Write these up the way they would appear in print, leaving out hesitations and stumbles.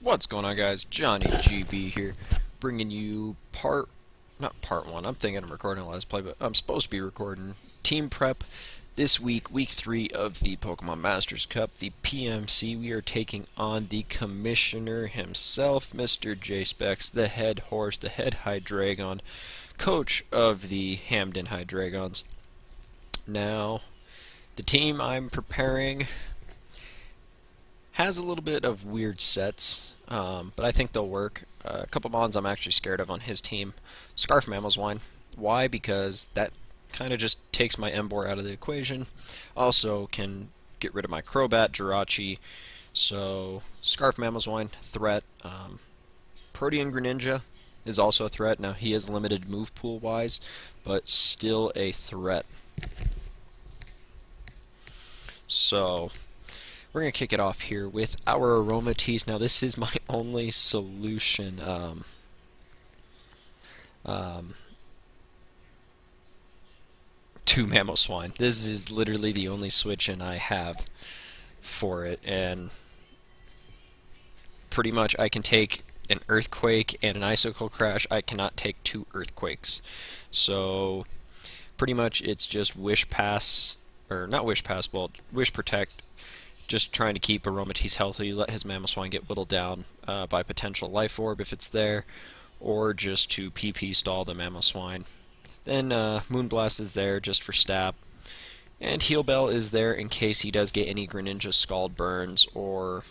What's going on, guys? Johnny GB here, bringing you not part one. I'm thinking I'm recording a Let's Play, but I'm supposed to be recording Team Prep this week, week 3 of the Pokemon Masters Cup, the PMC. We are taking on the Commissioner himself, Mr. J-Specs, the head horse, the head Hydreigon, coach of the Hamden Hydreigons. Now, the team I'm preparing has a little bit of weird sets, but I think they'll work. A couple mons I'm actually scared of on his team. Scarf Mamoswine. Why? Because that kind of just takes my Emboar out of the equation. Also can get rid of my Crobat, Jirachi. So Scarf Mamoswine, threat. Protean Greninja is also a threat. Now he is limited move pool wise, but still a threat. So we're going to kick it off here with our Aromatisse. Now, this is my only solution to Mamoswine. This is literally the only switch-in I have for it, and pretty much I can take an Earthquake and an Icicle Crash. I cannot take 2 Earthquakes. So, pretty much it's just Wish Pass, or not Wish Pass, well, Wish Protect, just trying to keep Aromatisse healthy, let his Mamoswine get whittled down by potential Life Orb if it's there, or just to PP stall the Mamoswine. Then Moonblast is there just for stab, and Heal Bell is there in case he does get any Greninja Scald Burns, or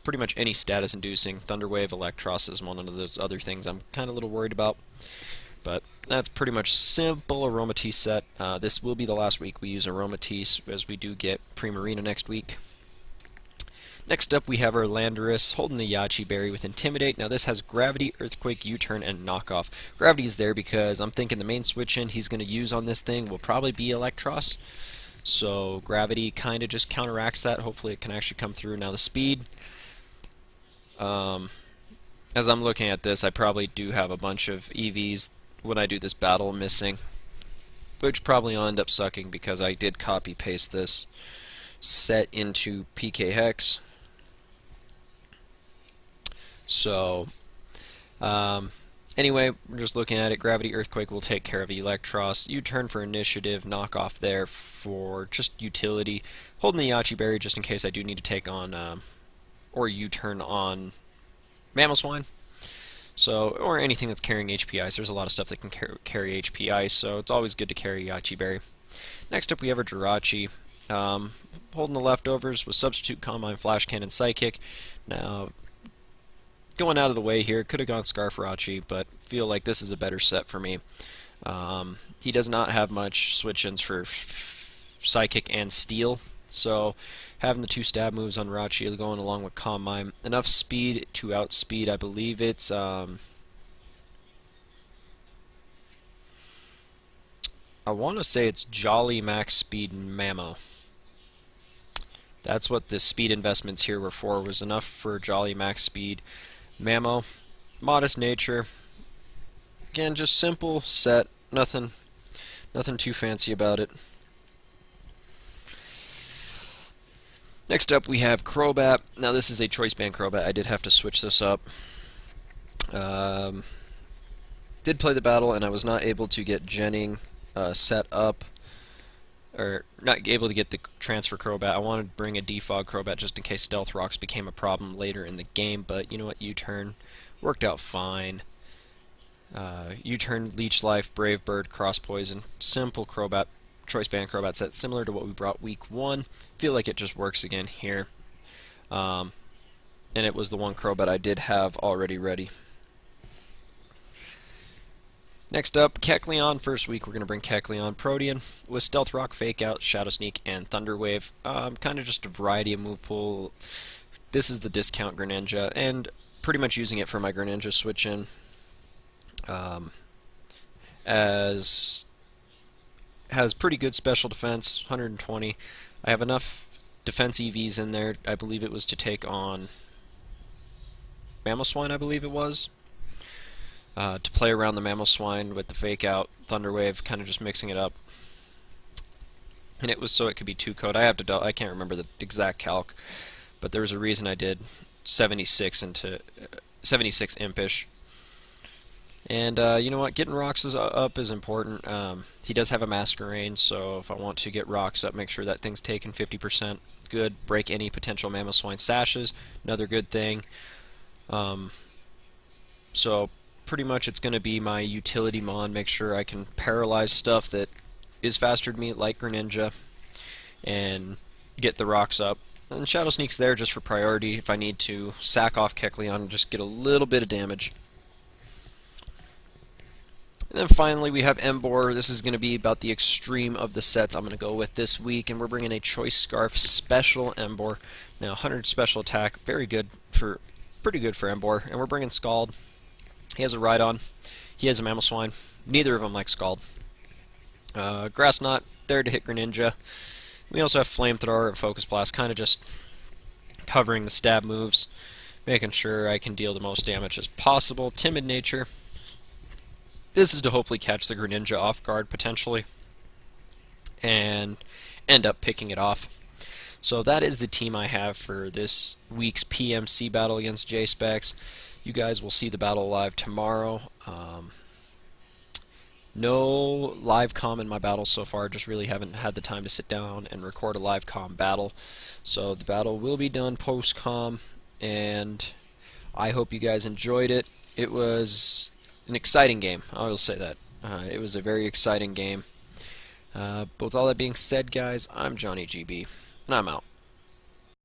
pretty much any status inducing. Thunderwave, Electros is one of those other things I'm kind of a little worried about. But that's pretty much simple Aromatisse set. This will be the last week we use Aromatisse, as we do get Primarina next week. Next up, we have our Landorus holding the Yachi Berry with Intimidate. Now, this has Gravity, Earthquake, U-Turn, and Knockoff. Gravity is there because I'm thinking the main switch-in he's going to use on this thing will probably be Electros. So, Gravity kind of just counteracts that. Hopefully, it can actually come through. Now, the speed, as I'm looking at this, I probably do have a bunch of EVs when I do this battle missing, which probably will end up sucking because I did copy-paste this set into PK Hex. So, anyway, we're just looking at it. Gravity, Earthquake will take care of Electros. U-turn for initiative, knockoff there for just utility. Holding the Yachi Berry just in case I do need to take on, or U-turn on Mamoswine. So, or anything that's carrying HP Ice. There's a lot of stuff that can carry HP Ice, so it's always good to carry Yachi Berry. Next up, we have our Jirachi. Holding the leftovers with Substitute, Combine, Flash Cannon, Psychic. Now, going out of the way here, could have gone Scarfrachi, but feel like this is a better set for me. He does not have much switch-ins for Psychic and Steel, so having the 2 stab moves on Rachi going along with Calm Mind, enough speed to outspeed, I believe it's I want to say it's Jolly Max Speed Mamo. That's what the speed investments here were for, was enough for Jolly Max Speed Mamo. Modest nature. Again, just simple set, nothing too fancy about it. Next up, we have Crobat. Now, this is a Choice Band Crobat. I did have to switch this up. Did play the battle, and I was not able to get Jenning set up, or not able to get the transfer Crobat. I wanted to bring a Defog Crobat just in case Stealth Rocks became a problem later in the game, but you know what, U-turn worked out fine. U-turn, Leech Life, Brave Bird, Cross Poison, simple Crobat. Choice Band Crobat set, similar to what we brought week 1. Feel like it just works again here. And it was the one Crobat I did have already ready. Next up, Kecleon. First week we're going to bring Kecleon. Protean with Stealth Rock, Fake Out, Shadow Sneak, and Thunder Wave. Kind of just a variety of move pool. This is the discount Greninja, and pretty much using it for my Greninja switch-in. As has pretty good special defense, 120. I have enough defense EVs in there. I believe it was to take on Mamoswine, I believe it was. To play around the Mamoswine with the Fake Out, Thunder Wave, kind of just mixing it up. And it was so it could be 2-code. I can't remember the exact calc, but there was a reason I did 76 into 76 impish. And you know what? Getting rocks up is important. He does have a Masquerain, so if I want to get rocks up, make sure that thing's taken 50%. Good. Break any potential Mamoswine sashes. Another good thing. So pretty much it's going to be my utility mon. Make sure I can paralyze stuff that is faster than me, like Greninja, and get the rocks up. And Shadow Sneak's there just for priority if I need to sack off Kecleon and just get a little bit of damage. And then finally we have Emboar. This is going to be about the extreme of the sets I'm going to go with this week, and we're bringing a Choice Scarf Special Emboar. Now 100 special attack, pretty good for Emboar, and we're bringing Scald. He has a Rhydon. He has a Mamoswine. Neither of them like Scald. Grass Knot there to hit Greninja. We also have Flamethrower and Focus Blast, kind of just covering the stab moves, making sure I can deal the most damage as possible. Timid Nature. This is to hopefully catch the Greninja off guard potentially and end up picking it off. So that is the team I have for this week's PMC battle against J-Specs. You guys will see the battle live tomorrow. No live comm in my battles so far, just really haven't had the time to sit down and record a live comm battle. So the battle will be done post-comm, and I hope you guys enjoyed it. It was an exciting game, I will say that. It was a very exciting game. But with all that being said, guys, I'm Johnny GB, and I'm out.